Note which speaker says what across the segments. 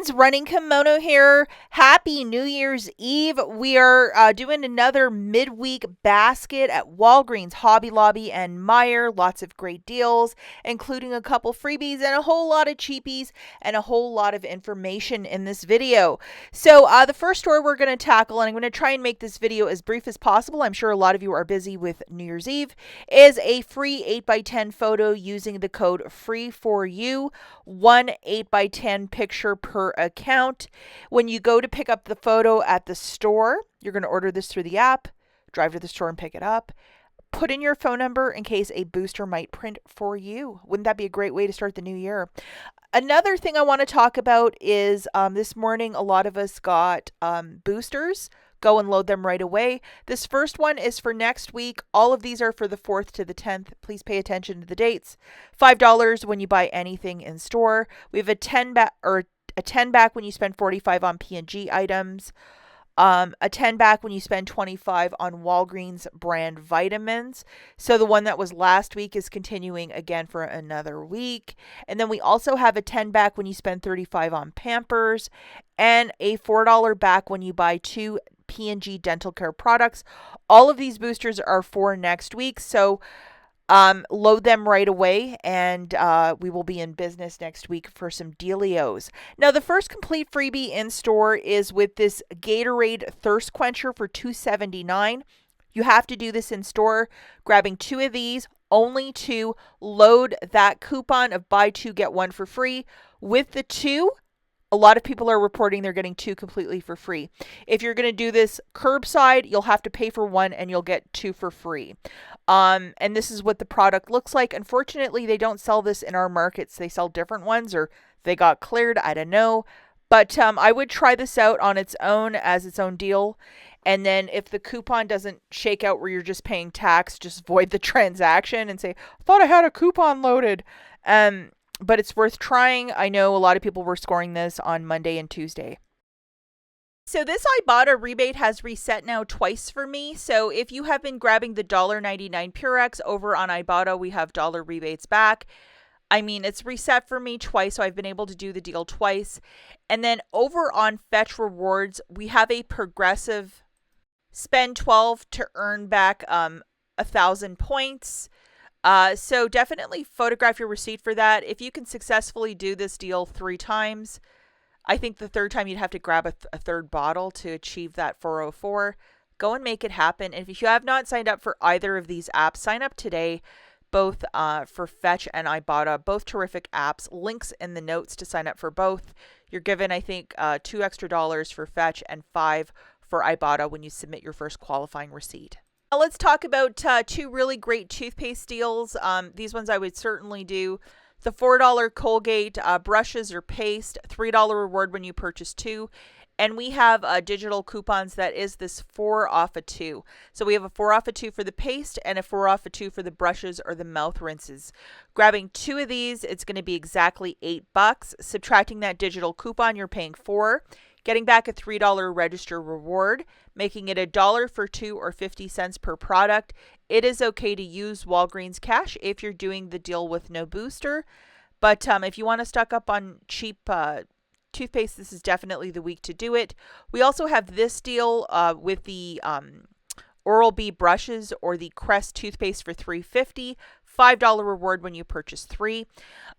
Speaker 1: friends, Running Kimono here. Happy New Year's Eve. We are doing another midweek basket at Walgreens, Hobby Lobby, and Meyer. Lots of great deals, including a couple freebies and a whole lot of cheapies and a whole lot of information in this video. So the first store we're going to tackle, and I'm going to try and make this video as brief as possible. I'm sure a lot of you are busy with New Year's Eve, is a free 8x10 photo using the code FREE4U, 1 8x10 picture per account. When you go to pick up the photo at the store, you're going to order this through the app, drive to the store and pick it up. Put in your phone number in case a booster might print for you. Wouldn't that be a great way to start the new year? Another thing I want to talk about is this morning a lot of us got boosters. Go and load them right away. This first one is for next week. All of these are for the 4th to the 10th. Please pay attention to the dates. $5 when you buy anything in store. We have a 10 back when you spend $45 on P&G items. A 10 back when you spend $25 on Walgreens brand vitamins. So the one that was last week is continuing again for another week. And then we also have a 10 back when you spend $35 on Pampers, and a $4 back when you buy 2 P&G dental care products. All of these boosters are for next week, so load them right away, and we will be in business next week for some dealios. Now, the first complete freebie in store is with this Gatorade thirst quencher for $2.79. You have to do this in store, grabbing 2 of these, only 2, load that coupon of buy 2 get 1 for free. With the 2, a lot of people are reporting they're getting 2 completely for free. If you're going to do this curbside, you'll have to pay for 1 and you'll get 2 for free. And this is what the product looks like. Unfortunately, they don't sell this in our markets. They sell different ones, or they got cleared. I don't know. But I would try this out on its own as its own deal. And then if the coupon doesn't shake out where you're just paying tax, just void the transaction and say, I thought I had a coupon loaded. But it's worth trying. I know a lot of people were scoring this on Monday and Tuesday. So this IBOTTA rebate has reset now twice for me. So if you have been grabbing the $1.99 Purex over on IBOTTA, we have dollar rebates back. I mean, it's reset for me twice, so I've been able to do the deal twice. And then over on Fetch Rewards, we have a progressive spend 12 to earn back 1,000 points. So definitely photograph your receipt for that. If you can successfully do this deal 3 times, I think the 3rd time you'd have to grab a 3rd bottle to achieve that 404. Go and make it happen. And if you have not signed up for either of these apps, sign up today, both for Fetch and IBOTTA, both terrific apps. Links in the notes to sign up for both. You're given, I think, $2 extra for Fetch and $5 for IBOTTA when you submit your first qualifying receipt. Let's talk about 2 really great toothpaste deals. These ones I would certainly do. The $4 Colgate brushes or paste, $3 reward when you purchase 2. And we have digital coupons that is this 4 off of 2. So we have a 4 off of 2 for the paste and a 4 off of 2 for the brushes or the mouth rinses. Grabbing 2 of these, it's going to be exactly $8. Subtracting that digital coupon, you're paying $4. Getting back a $3 register reward, making it $1 for 2 or 50 cents per product. It is okay to use Walgreens cash if you're doing the deal with no booster. But if you want to stock up on cheap toothpaste, this is definitely the week to do it. We also have this deal with the Oral-B brushes or the Crest toothpaste for $3.50. $5 reward when you purchase 3.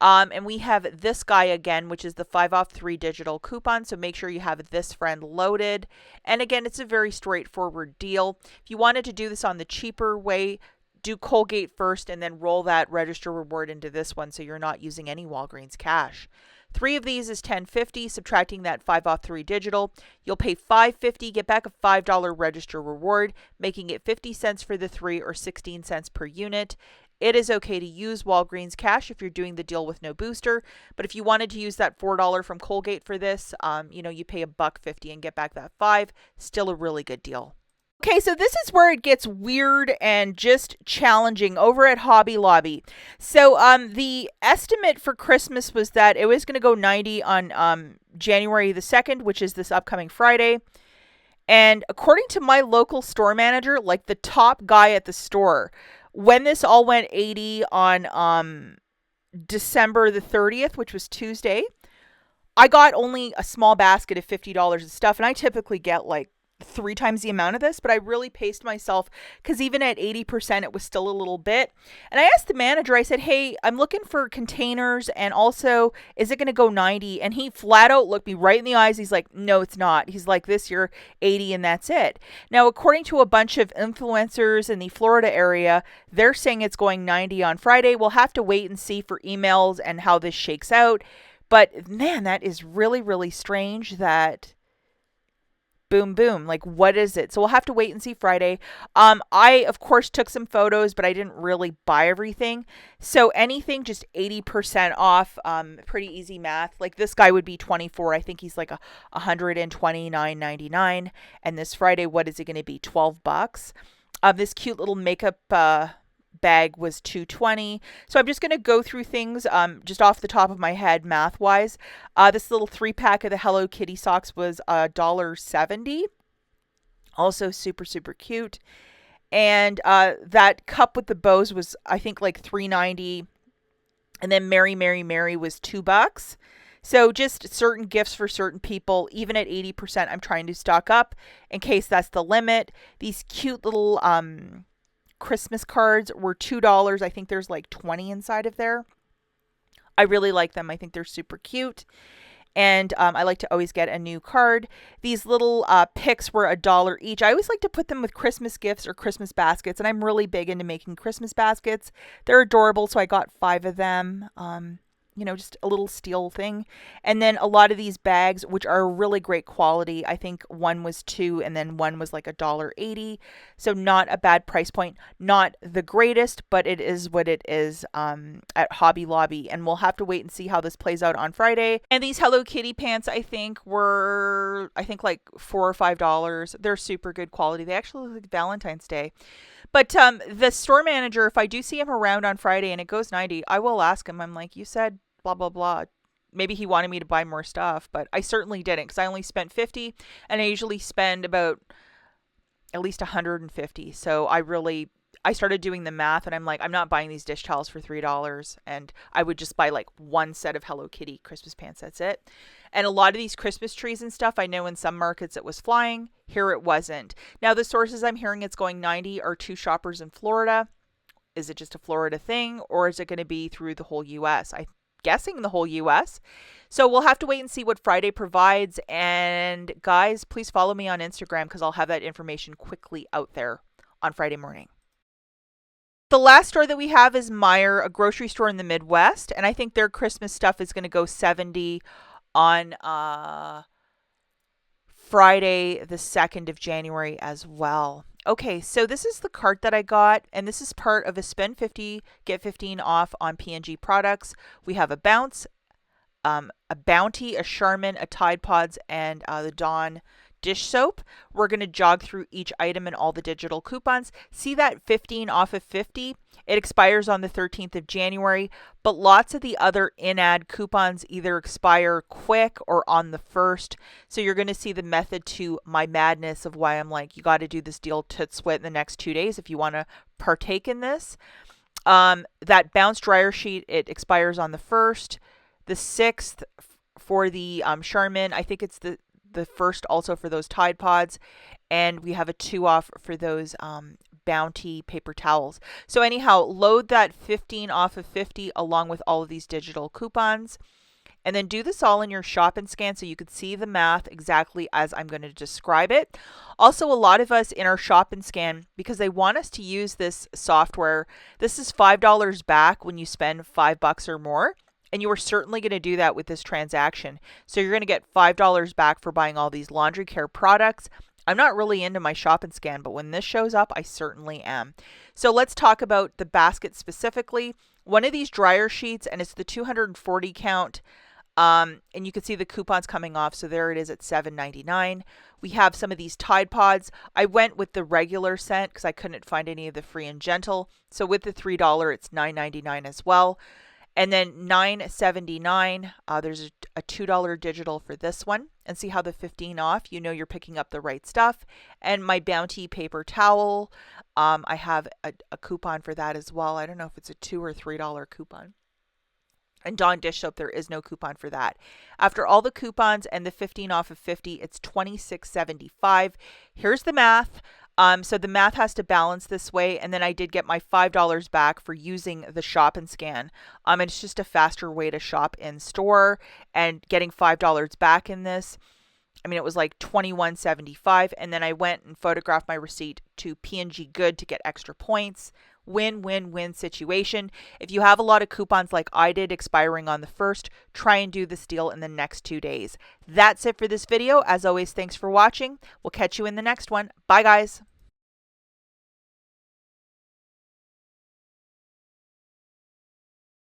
Speaker 1: And we have this guy again, which is the 5 off 3 digital coupon. So make sure you have this friend loaded. And again, it's a very straightforward deal. If you wanted to do this on the cheaper way, do Colgate first and then roll that register reward into this one so you're not using any Walgreens cash. 3 of these is $10.50, subtracting that 5 off 3 digital. You'll pay $5.50, get back a $5 register reward, making it 50 cents for the 3 or 16 cents per unit. It is okay to use Walgreens cash if you're doing the deal with no booster. But if you wanted to use that $4 from Colgate for this, you pay $1.50 and get back that $5. Still a really good deal. Okay, so this is where it gets weird and just challenging over at Hobby Lobby. So the estimate for Christmas was that it was going to go 90 on January the 2nd, which is this upcoming Friday. And according to my local store manager, like the top guy at the store, when this all went 80 on December the 30th, which was Tuesday, I got only a small basket of $50 of stuff, and I typically get like 3 times the amount of this, but I really paced myself because even at 80%, it was still a little bit. And I asked the manager, I said, hey, I'm looking for containers, and also, is it going to go 90? And he flat out looked me right in the eyes. He's like, no, it's not. He's like, this year, 80, and that's it. Now, according to a bunch of influencers in the Florida area, they're saying it's going 90 on Friday. We'll have to wait and see for emails and how this shakes out. But man, that is really, really strange that boom, boom. Like, what is it? So we'll have to wait and see Friday. I, of course, took some photos, but I didn't really buy everything. So anything just 80% off, pretty easy math. Like this guy would be 24. I think he's like a 129.99. And this Friday, what is it going to be? $12. This cute little makeup bag was 220. So I'm just going to go through things just off the top of my head math wise. This little 3-pack of the Hello Kitty socks was $1.70. Also super, super cute. And that cup with the bows was, I think, like $3.90. And then Mary, Mary, Mary was $2. So just certain gifts for certain people. Even at 80%, I'm trying to stock up in case that's the limit. These cute little Christmas cards were $2. I think there's like 20 inside of there. I really like them. I think they're super cute. And I like to always get a new card. These little picks were $1 each. I always like to put them with Christmas gifts or Christmas baskets. And I'm really big into making Christmas baskets. They're adorable. So I got 5 of them. Just a little steel thing. And then a lot of these bags, which are really great quality. I think one was $2 and then one was like $1.80. So not a bad price point. Not the greatest, but it is what it is at Hobby Lobby. And we'll have to wait and see how this plays out on Friday. And these Hello Kitty pants, I think, were, like $4 or $5. They're super good quality. They actually look like Valentine's Day. But the store manager, if I do see him around on Friday and it goes 90, I will ask him. I'm like, you said blah, blah, blah. Maybe he wanted me to buy more stuff, but I certainly didn't because I only spent 50 and I usually spend about at least 150. So I started doing the math and I'm like, I'm not buying these dish towels for $3. And I would just buy like one set of Hello Kitty Christmas pants. That's it. And a lot of these Christmas trees and stuff, I know in some markets it was flying. Here it wasn't. Now, the sources I'm hearing it's going 90 are 2 shoppers in Florida. Is it just a Florida thing or is it going to be through the whole U.S.? I'm guessing the whole U.S. So we'll have to wait and see what Friday provides. And guys, please follow me on Instagram because I'll have that information quickly out there on Friday morning. The last store that we have is Meyer, a grocery store in the Midwest. And I think their Christmas stuff is going to go 70 on Friday, the 2nd of January as well. Okay, so this is the cart that I got, and this is part of a spend 50, get 15 off on P&G products. We have a Bounce, a Bounty, a Charmin, a Tide Pods, and the Dawn dish soap. We're going to jog through each item and all the digital coupons. See that 15 off of 50? It expires on the 13th of January, but lots of the other in-ad coupons either expire quick or on the 1st. So you're going to see the method to my madness of why I'm like, you got to do this deal to sweat in the next 2 days if you want to partake in this. That Bounce dryer sheet, it expires on the 1st. The 6th for the Charmin, I think it's the 1st also for those Tide Pods, and we have a 2 off for those Bounty paper towels. So anyhow, load that 15 off of 50 along with all of these digital coupons, and then do this all in your shop and scan so you could see the math exactly as I'm going to describe it. Also, a lot of us in our shop and scan, because they want us to use this software, this is $5 back when you spend $5 or more. And you are certainly going to do that with this transaction. So you're going to get $5 back for buying all these laundry care products. I'm not really into my shop and scan, but when this shows up, I certainly am. So let's talk about the basket specifically. One of these dryer sheets, and it's the 240 count. And you can see the coupons coming off. So there it is at $7.99. We have some of these Tide Pods. I went with the regular scent because I couldn't find any of the Free and Gentle. So with the $3, it's $9.99 as well. And then $9.79, there's a $2 digital for this one. And see how the 15 off, you know you're picking up the right stuff. And my Bounty paper towel, I have a coupon for that as well. I don't know if it's a $2 or $3 coupon. And Dawn dish soap, there is no coupon for that. After all the coupons and the 15 off of 50, it's $26.75. Here's the math. So the math has to balance this way, and then I did get my $5 back for using the shop and scan. And it's just a faster way to shop in store, and getting $5 back in this, I mean, it was like $21.75, and then I went and photographed my receipt to P&G Good to get extra points. Win-win-win situation. If you have a lot of coupons like I did expiring on the 1st, try and do this deal in the next 2 days. That's it for this video. As always, thanks for watching. We'll catch you in the next one. Bye, guys.